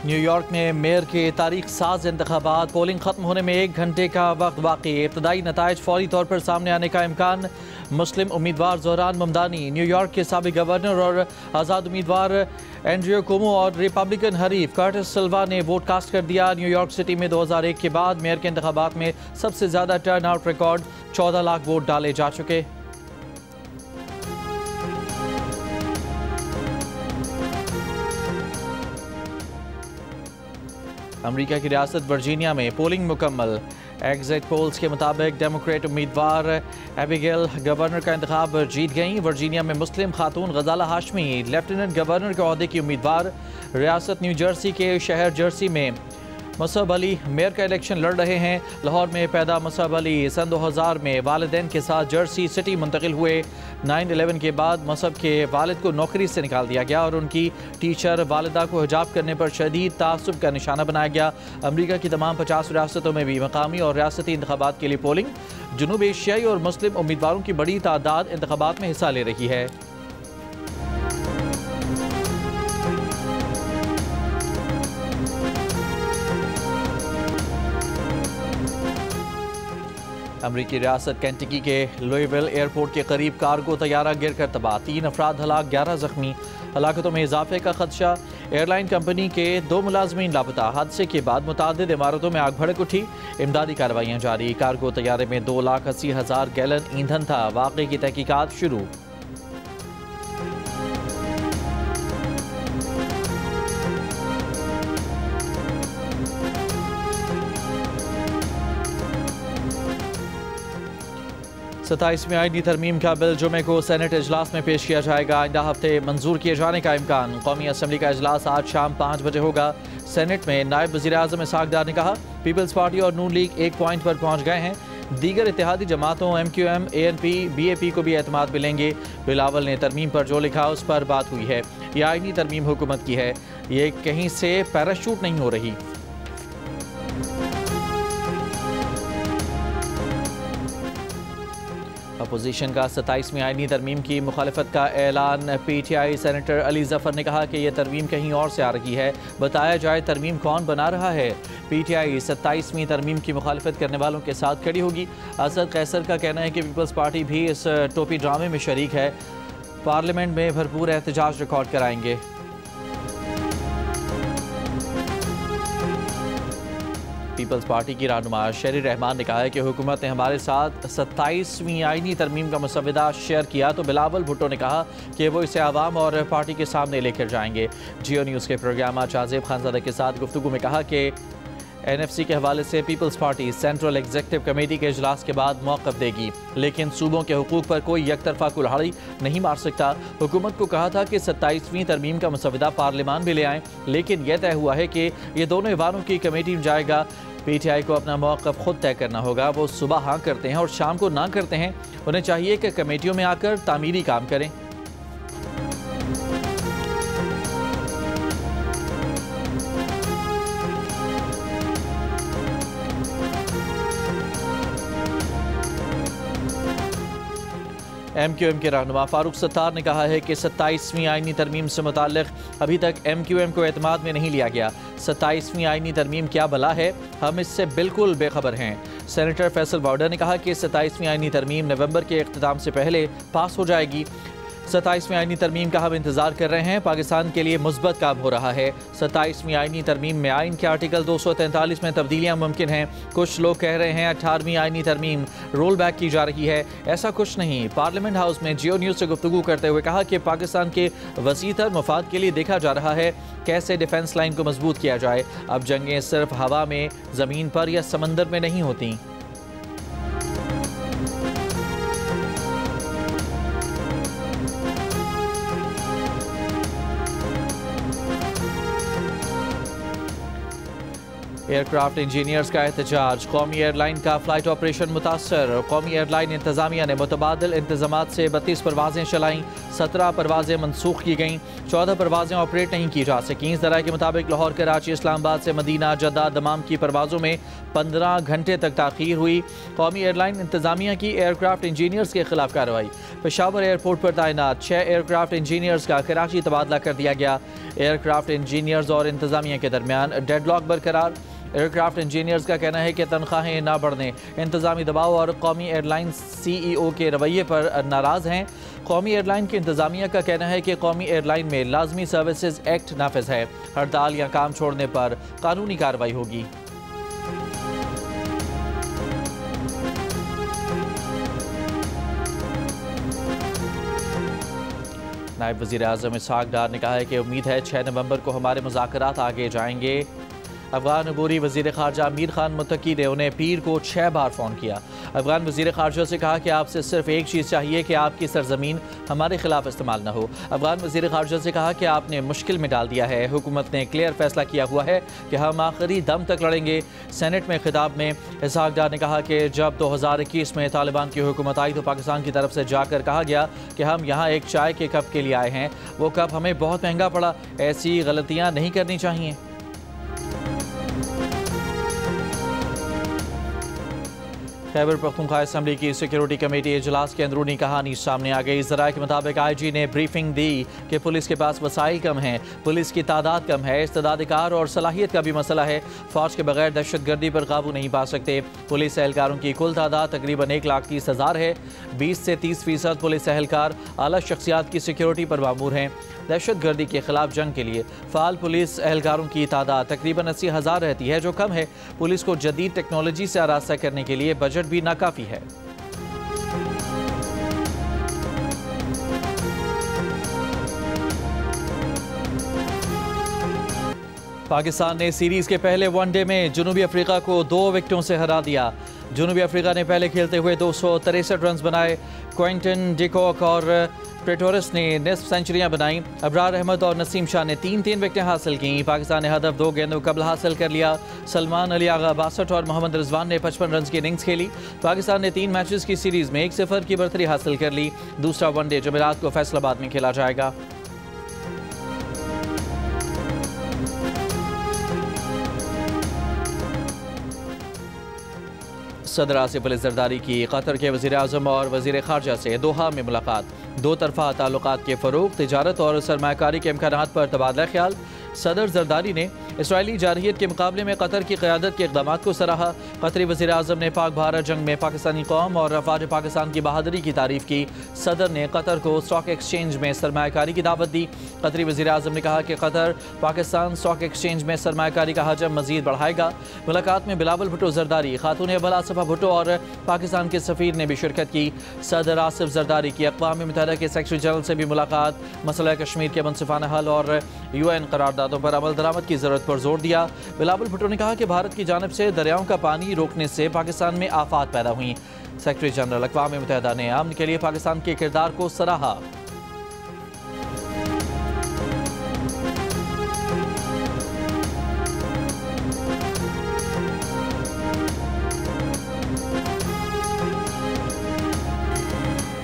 New York में mayor के तारीख साज इंतखाबात, पोलिंग खत्म होने में 1 घंटे का वक्त बाकी। इब्तदाई नताइज फौरी तौर पर सामने आने का इम्कान। मुस्लिम उम्मीदवार ज़ोहरान ममदानी, न्यूयॉर्क के साबिक गवर्नर और आज़ाद उम्मीदवार एंड्रियो कुओमो और रिपब्लिकन हरीफ कर्टिस सिल्वा ने वोट कास्ट कर दिया। न्यूयॉर्क सिटी में 2001 के बाद मेयर के इंतखाबात में सबसे ज़्यादा turn out record, 14 lakh vote डाले जा चुके। अमेरिका की रियासत वर्जीनिया में पोलिंग मुकम्मल। एग्जिट पोल्स के मुताबिक डेमोक्रेट उम्मीदवार एबिगेल गवर्नर का इंतखाब जीत गईं। वर्जीनिया में मुस्लिम खातून गजाला हाशमी लेफ्टिनेंट गवर्नर के ओहदे की उम्मीदवार। रियासत न्यू जर्सी के शहर जर्सी में मसअब अली मेयर का इलेक्शन लड़ रहे हैं। लाहौर में पैदा मसअब अली सन 2000 में वालिदैन के साथ जर्सी सिटी मुंतकिल हुए। 9/11 के बाद मसअब के वालिद को नौकरी से निकाल दिया गया और उनकी टीचर वालिदा को हिजाब करने पर शदीद तासुब का निशाना बनाया गया। अमरीका की तमाम 50 रियासतों में भी मकामी और रियासती इंतखाबात के लिए पोलिंग। जनूब एशियाई और मुस्लिम उम्मीदवारों की बड़ी तादाद इंतखाबात में हिस्सा ले रही है। अमरीकी रियासत केंटकी के लुईविल एयरपोर्ट के करीब कार्गो तैयारा गिरकर तबाह, 3 अफराद हलाक, 11 जख्मी। हलाकतों में इजाफे का खदशा। एयरलाइन कंपनी के 2 मुलाजमीन लापता। हादसे के बाद मुतादिद इमारतों में आग भड़क उठी। इमदादी कार्रवाइयाँ जारी। कार्गो तैयारे में 2,80,000 गैलन ईंधन था। वाक़े की तहकीकात शुरू। सत्ताईसवीं आईनी तरमीम का बिल जुमे को सेनेट इजलास में पेश किया जाएगा। आइंदा हफ्ते मंजूर किए जाने का इम्कान। कौमी असम्बली का इजलास आज शाम 5 बजे होगा। सेनेट में नायब वज़ीर आज़म इसहाक डार ने कहा, पीपल्स पार्टी और नून लीग 1 पॉइंट पर पहुँच गए हैं। दीगर इत्तेहादी जमातों MQM, ANP, BAP को भी एतमाद मिलेंगे। बिलावल ने तरमीम पर जो लिखा उस पर बात हुई है। यह आईनी तरमीम हुकूमत की है, ये कहीं से पैराशूट नहीं हो रही। अपोजिशन का 27वीं आईनी तरमीम की मुखालफत का ऐलान। PTI सेनेटर अली जफर ने कहा कि यह तरमीम कहीं और से आ रही है, बताया जाए तरमीम कौन बना रहा है। PTI 27वीं तरमीम की मुखालफत करने वालों के साथ खड़ी होगी। असद कैसर का कहना है कि पीपल्स पार्टी भी इस टोपी ड्रामे में शरीक है। पार्लियामेंट में भरपूर एहतजाज रिकॉर्ड कराएंगे। पीपल्स पार्टी की रहनुमा शेरी रहमान ने कहा है कि हुकूमत ने हमारे साथ 27वीं आईनी तरमीम का मसवदा शेयर किया तो बिलावल भुट्टो ने कहा कि वो इसे आवाम और पार्टी के सामने लेकर जाएंगे। जियो न्यूज़ के प्रोग्राम आज़ेब खानज़ादा के साथ गुफ्तगू में कहा कि NFC के हवाले से peoples party central executive committee के इजलास के बाद मौक़िफ़ देगी, लेकिन सूबों के हुकूक पर कोई यकतरफा कुल्हाड़ी नहीं मार सकता। हुकूमत को कहा था कि 27वीं तरमीम का मसवदा पार्लियामान में ले आएँ, लेकिन यह तय हुआ है कि ये दोनों ऐवानों की कमेटी में जाएगा। PTI को अपना मौक़िफ़ खुद तय करना होगा। वो सुबह हाँ करते हैं और शाम को ना करते हैं। उन्हें चाहिए कि कमेटियों में आकर तामीरी काम करें। MQM के रहनुमा फारूक सत्तार ने कहा है कि 27वीं आईनी तरमीम से मुताल्लिक़ अभी तक MQM को एतमाद में नहीं लिया गया। 27वीं आईनी तरमीम क्या भला है, हम इससे बिल्कुल बेखबर हैं। सेनेटर फैसल वाउडर ने कहा कि 27वीं आईनी तरमीम नवंबर के इख्तिताम से पहले पास हो जाएगी। 27वीं आईनी तरमीम का हम इंतज़ार कर रहे हैं। पाकिस्तान के लिए मुस्बत काम हो रहा है। 27वीं आईनी तरमीम में आइन के आर्टिकल 243 में तब्दीलियाँ मुमकिन हैं। कुछ लोग कह रहे हैं 18वीं आईनी तरमीम रोल बैक की जा रही है। ऐसा कुछ नहीं। पार्लियामेंट हाउस में जियो न्यूज़ से गुफ्तगू करते हुए कहा कि पाकिस्तान के वसीतर मफाद के लिए देखा जा रहा है कैसे डिफेंस लाइन को मजबूत किया जाए। अब जंगें सिर्फ हवा में, ज़मीन पर या समंदर में नहीं होती। एयरक्राफ्ट इंजीनियर्स का एहतजाज, कौमी एयरलाइन का फ्लाइट ऑपरेशन मुतासर। कौमी एयरलाइन इंतजामिया ने मुतबादिल इंतजामात से 32 परवाजें चलाईं, 17 परवाजें मनसूख की गईं, 14 परवाजें ऑपरेट नहीं की जा सकीं। ज़राए के मुताबिक लाहौर, कराची, इस्लामाबाद से मदीना, जद्दा, दमाम की परवाज़ों में 15 घंटे तक ताख़ीर हुई। कौमी एयरलाइन इंतजामिया की एयरक्राफ्ट इंजीनियर्स के खिलाफ कार्रवाई। पेशावर एयरपोर्ट पर तैनात 6 एयरक्राफ्ट इंजीनियर्स का कराची तबादला कर दिया गया। एयरक्राफ्ट इंजीनियर्स और इंतजामिया के दरमियान डेडलॉक बरकरार। एयरक्राफ्ट इंजीनियर्स का कहना है कि तनख्वाहें ना बढ़ने, इंतजामी दबाव और कौमी एयरलाइन CEO के रवैये पर नाराज़ हैं। कौमी एयरलाइन की इंतजामिया का कहना है कि कौमी एयरलाइन में लाजमी सर्विसेज एक्ट नाफिज है। हड़ताल या काम छोड़ने पर कानूनी कार्रवाई होगी। नायब वज़ीर आज़म इसहाक डार ने कहा है कि उम्मीद है 6 नवंबर को हमारे मुज़ाकरात आगे जाएंगे। अफगान अबूरी वज़ीर ख़ारजा अमीर खान मुत्तकी ने उन्हें पीर को 6 बार फ़ोन किया। अफगान वज़ीर ख़ारजा से कहा कि आपसे सिर्फ एक चीज़ चाहिए कि आपकी सरजमीन हमारे खिलाफ इस्तेमाल न हो। अफगान वज़ीर ख़ारजा से कहा कि आपने मुश्किल में डाल दिया है। हुकूमत ने क्लियर फैसला किया हुआ है कि हम आखिरी दम तक लड़ेंगे। सेनेट में खिताब में इसहाक डार ने कहा कि जब 2021 में तालिबान की हुकूमत आई तो पाकिस्तान की तरफ से जाकर कहा गया कि हम यहाँ एक चाय के कप के लिए आए हैं। वो कप हमें बहुत महंगा पड़ा। ऐसी गलतियाँ नहीं करनी चाहिए। खैबर पख्तूनख्वा असम्बली की सिक्योरिटी कमेटी इजलास की अंदरूनी कहानी सामने आ गई। ज़राए के मुताबिक IG ने ब्रीफिंग दी कि पुलिस के पास वसाइल कम हैं, पुलिस की तादाद कम है, इस्तेदादकार और सलाहियत का भी मसला है। फ़ौज के बगैर दहशतगर्दी पर काबू नहीं पा सकते। पुलिस एहलकारों की कुल तादाद तकरीबन 1,30,000 है। 20 से 30% पुलिस एहलकार आला शख्सियात की सिक्योरिटी पर मामूर हैं। दहशतगर्दी के खिलाफ जंग के लिए फ़ाल पुलिस एहलकारों की तादाद तकरीबन 80,000 रहती है, जो कम है। पुलिस को जदीद टेक्नोलॉजी से आरास्ता करने के लिए बजट भी नाकाफ़ी है। पाकिस्तान ने सीरीज़ के पहले वनडे में जनूबी अफ्रीका को 2 विकेटों से हरा दिया। जनूबी अफ्रीका ने पहले खेलते हुए 263 रन बनाए। क्विंटन डिकॉक और प्रेटोरस ने निस्फ सेंचुरियां बनाई। अबरार अहमद और नसीम शाह ने 3-3 विकेटें हासिल की। पाकिस्तान ने हदफ 2 गेंदों कबल हासिल कर लिया। सलमान अली आगा 62 और मोहम्मद रिजवान ने 55 रन की इनिंग्स खेली। पाकिस्तान ने 3 मैचेस की सीरीज़ में 1-0 की बरतरी हासिल कर ली। दूसरा वनडे जुमेरात को फैसलाबाद में खेला जाएगा। सदर आसिफ अली जरदारी की कतर के वज़ीर आज़म और वज़ीर ख़ारजा से दोहा में मुलाकात। 2 तरफ़ा ताल्लुकात के फ़रोग़, तिजारत और सरमायाकारी के इम्कानात पर तबादला ख्याल। सदर जरदारी ने इसराइली जारहियत के मुकाबले में कतर की क़यादत के इक़दामात को सराहा। कतरी वज़ीर आज़म ने पाक भारत जंग में पाकिस्तानी कौम और अफ़वाज पाकिस्तान की बहादुरी की तारीफ़ की। सदर ने कतर को स्टॉक एक्सचेंज में सरमायाकारी की दावत दी। कतरी वज़ीर आज़म ने कहा कि कतर पाकिस्तान स्टॉक एक्सचेंज में सरमायाकारी का हजम मज़ीद बढ़ाएगा। मुलाकात में बिलावल भुट्टो जरदारी, खातून अव्वल आसिफा भुट्टो और पाकिस्तान के सफ़ीर ने भी शिरकत की। सदर आसिफ जरदारी की अक़वाम मुत्तहिदा के सेक्रेटरी जनरल से भी मुलाकात। मसला कश्मीर के मुनसिफाना हल और UN करारदादों पर अमल दरामद की ज़रूरत पर जोर दिया। बिलावल भुट्टो ने कहा कि भारत की जानिब से दरियाओं का पानी रोकने से पाकिस्तान में आफात पैदा हुई। सेक्रेटरी जनरल अक़वाम मुत्तहिदा ने अमन के लिए पाकिस्तान के किरदार को सराहा।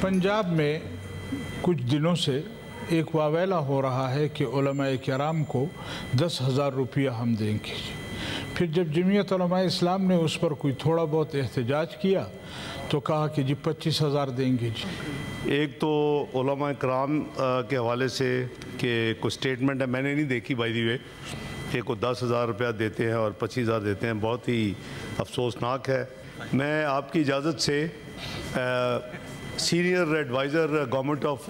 पंजाब में कुछ दिनों से एक वावेला हो रहा है कि उलमाए किराम को 10,000 रुपया हम देंगे। फिर जब जमीयत उलमाए इस्लाम ने उस पर कोई थोड़ा बहुत एहतजाज किया तो कहा कि जी 25,000 देंगे जी। एक तो उलमाए किराम के हवाले से कि कोई स्टेटमेंट है, मैंने नहीं देखी बाय द वे, कि को 10,000 रुपया देते हैं और 25,000 देते हैं, बहुत ही अफसोसनाक है। मैं आपकी इजाज़त से senior adviser government of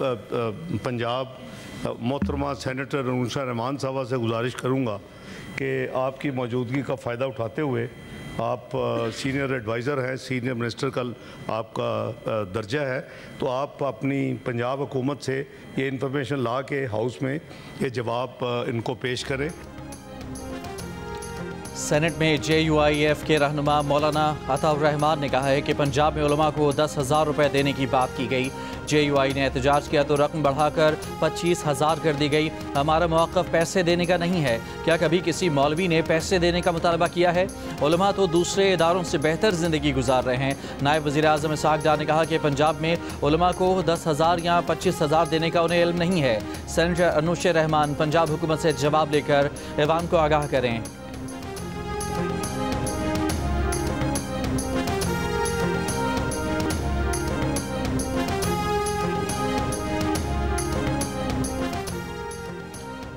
Punjab मोहतरमा सेनेटर उनशा रहमान साहबा से गुजारिश करूँगा कि आपकी मौजूदगी का फ़ायदा उठाते हुए, आप सीनियर एडवाइज़र हैं, सीनियर मिनिस्टर का आपका दर्जा है, तो आप अपनी पंजाब हुकूमत से ये इन्फॉर्मेशन ला के हाउस में ये जवाब इनको पेश करें। सेनेट में JUIF के रहनुमा मौलाना अताउर रहमान ने कहा है कि पंजाब में उलमा को 10,000 रुपये देने की बात की गई। JUI ने एहतजाज किया तो रकम बढ़ाकर 25,000 कर दी गई। हमारा मौक़िफ़ पैसे देने का नहीं है। क्या कभी किसी मौलवी ने पैसे देने का मुतालबा किया है? उलमा तो दूसरे इदारों से बेहतर ज़िंदगी गुजार रहे हैं। नायब वज़ीर आज़म इसहाक़ डार ने कहा कि पंजाब में उलमा को 10,000 या 25,000 देने का उन्हें इल्म नहीं है। सेनेटर अनुश रहमान पंजाब हुकूमत से जवाब लेकर ऐवान को आगाह करें।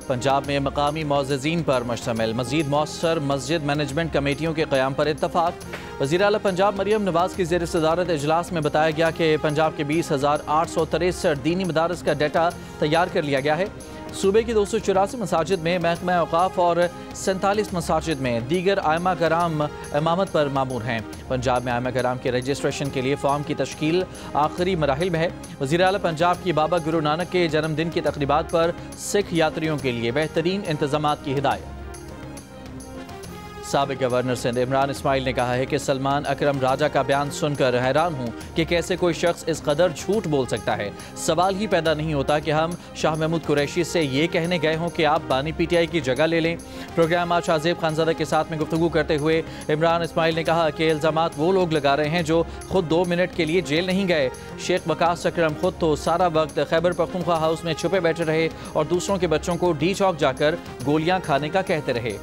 पंजाब में मकामी मुअज़्ज़िज़ीन पर मुश्तमिल मज़ीद मौसर मस्जिद मैनेजमेंट कमेटियों के क़याम पर इत्तफ़ाक़। वज़ीर आला पंजाब मरियम नवाज़ की ज़ेर सदारत इजलास में बताया गया कि पंजाब के 20,863 दीनी मदारस का डाटा तैयार कर लिया गया है। सूबे की 284 मसाजिद में महकमा औक़ाफ़ और 47 मसाजिद में दीगर आइमा कराम इमामत पर मामूर हैं। पंजाब में आइमा कराम के रजिस्ट्रेशन के लिए फॉर्म की तश्कील आखिरी मराहिल में है। वज़ीर आला पंजाब की बाबा गुरु नानक के जन्मदिन की तक़रीबात पर सिख यात्रियों के लिए बेहतरीन इंतज़ामात की हिदायत। साबिक़ गवर्नर सिंध इमरान इस्माइल ने कहा है कि सलमान अकरम राजा का बयान सुनकर हैरान हूँ कि कैसे कोई शख्स इस कदर झूठ बोल सकता है। सवाल ही पैदा नहीं होता कि हम शाह महमूद कुरैशी से ये कहने गए हों कि आप बानी PTI की जगह ले लें। प्रोग्राम आज शाहज़ेब खानज़ादा के साथ में गुफ्तगू करते हुए इमरान इस्माइल ने कहा कि इल्ज़ामात वो लोग लगा रहे हैं जो खुद 2 मिनट के लिए जेल नहीं गए। शेख वकास अकरम खुद तो सारा वक्त खैबर पख्तूनख्वा हाउस में छुपे बैठे रहे और दूसरों के बच्चों को डी चौक जाकर गोलियां खाने का कहते रहे।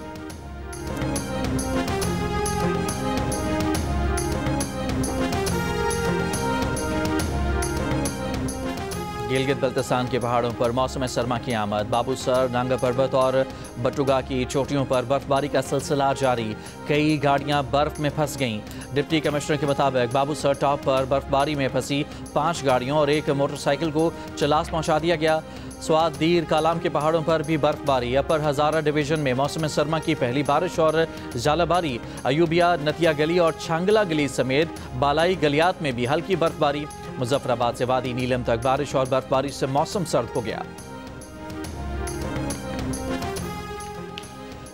गिलगित बल्तिस्तान के पहाड़ों पर मौसम सरमा की आमद। बाबूसर, नांगा पर्वत और बटुगा की चोटियों पर बर्फबारी का सिलसिला जारी। कई गाड़ियां बर्फ में फंस गईं। डिप्टी कमिश्नर के मुताबिक बाबूसर टॉप पर बर्फबारी में फंसी 5 गाड़ियों और एक मोटरसाइकिल को चलास पहुंचा दिया गया। स्वाद, दीर, कालाम के पहाड़ों पर भी बर्फबारी। अपर हज़ारा डिवीजन में मौसम सरमा की पहली बारिश और जालाबारी। अयूबिया, नतिया गली और छांगला गली समेत बालाई गलियात में भी हल्की बर्फबारी। मुजफ्फराबाद से वादी नीलम तक बारिश और बर्फबारी से मौसम सर्द हो गया।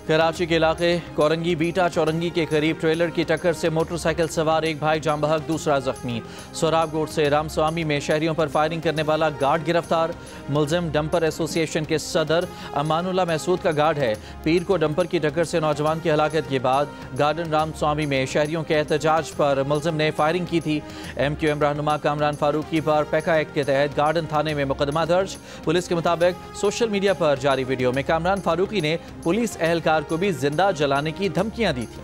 कराची के इलाके कोरंगी बीटा चौरंगी के करीब ट्रेलर की टक्कर से मोटरसाइकिल सवार एक भाई जाम बहक, दूसरा जख्मी। सोराबगोट से रामस्वामी में शहरियों पर फायरिंग करने वाला गार्ड गिरफ्तार। मुलजिम डंपर एसोसिएशन के सदर अमानुल्लाह महसूद का गार्ड है। पीर को डंपर की टक्कर से नौजवान की हलाकत के बाद गार्डन रामस्वामी में शहरियों के एहतजाज पर मुलजिम ने फायरिंग की थी। MQM रहनुमा कामरान फारूकी पर पैका एक्ट के तहत गार्डन थाने में मुकदमा दर्ज। पुलिस के मुताबिक सोशल मीडिया पर जारी वीडियो में कामरान फारूकी ने पुलिस एहलकार को भी जिंदा जलाने की धमकियां दी थी।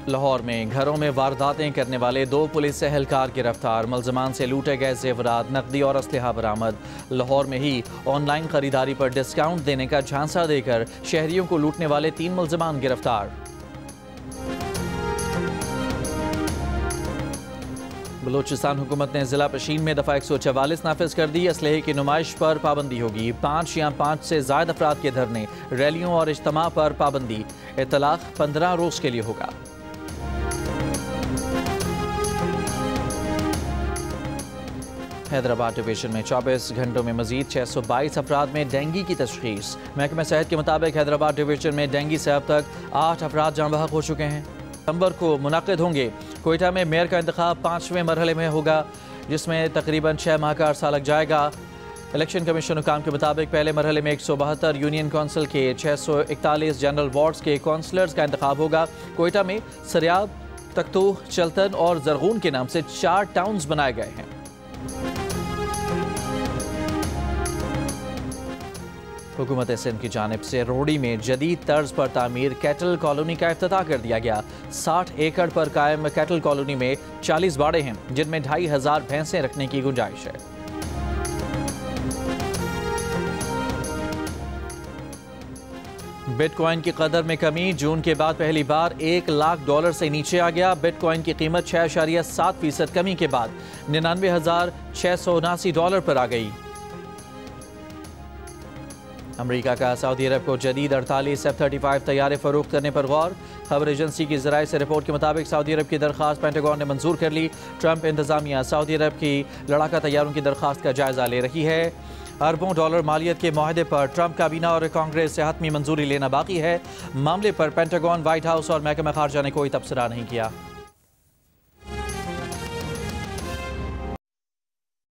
लाहौर में घरों में वारदातें करने वाले 2 पुलिस एहलकार गिरफ्तार। मुलजमान से लूटे गए जेवरात, नकदी और असलहा बरामद। लाहौर में ही ऑनलाइन खरीदारी पर डिस्काउंट देने का झांसा देकर शहरियों को लूटने वाले 3 मुलजमान गिरफ्तार। बलूचिस्तान हुकूमत ने जिला पशीन में दफ़ा 144 नाफिज कर दी। असलहे की नुमाइश पर पाबंदी होगी। 5 या 5 से ज़ायद अफराद के धरने, रैलियों और इज्तिमा पर पाबंदी। इतलाक़ 15 रोज़ के लिए होगा। हैदराबाद डिवीजन में 24 घंटों में मजीद 622 अफराद में डेंगू की तशख़ीस। महकमा सेहत के मुताबिक हैदराबाद डिवीजन में डेंगू से अब तक 8 अफराद जाँ बहक हो चुके हैं। नवंबर को मुनाकिद होंगे। कोयटा में मेयर का इंतखाब 5वें मरहले में होगा, जिसमें तकरीबन 6 माह का अरसा लग जाएगा। इलेक्शन कमीशन हुकाम के मुताबिक पहले मरहले में 172 यूनियन कौंसिल के 641 जनरल वार्ड्स के कौंसलर्स का इंतखाब होगा। कोयटा में सरियाब, तख्तूह, चलतन और जरगून के नाम से 4 टाउन्स बनाए गए हैं। हुकूमत सिंध की जानिब से रोडी में जदीद तर्ज पर तामीर कैटल कॉलोनी का इफ्तिताह कर दिया गया। 60 एकड़ पर कायम कैटल कॉलोनी में 40 बाड़े हैं, जिनमें 2500 भैंसें रखने की गुंजाइश है। बिटकॉइन की कदर में कमी। जून के बाद पहली बार $1 लाख से नीचे आ गया। बिटकॉइन की कीमत 6.7% कमी के बाद $99,679 पर आ गई। अमेरिका का सऊदी अरब को जदीद 48 F-35 तैयारे फरोख्त करने पर गौर। खबर एजेंसी की ज़राए से रिपोर्ट के मुताबिक सऊदी अरब की दरख्वास्त पेंटागन ने मंजूर कर ली। ट्रंप इंतजामिया सऊदी अरब की लड़ाका तैयारों की दरख्वास्त का जायजा ले रही है। अरबों डॉलर मालियत के माहदे पर ट्रंप काबीना और कांग्रेस से हतमी मंजूरी लेना बाकी है। मामले पर पेंटागन, व्हाइट हाउस और महकमा खारजा ने कोई तबसरा नहीं किया।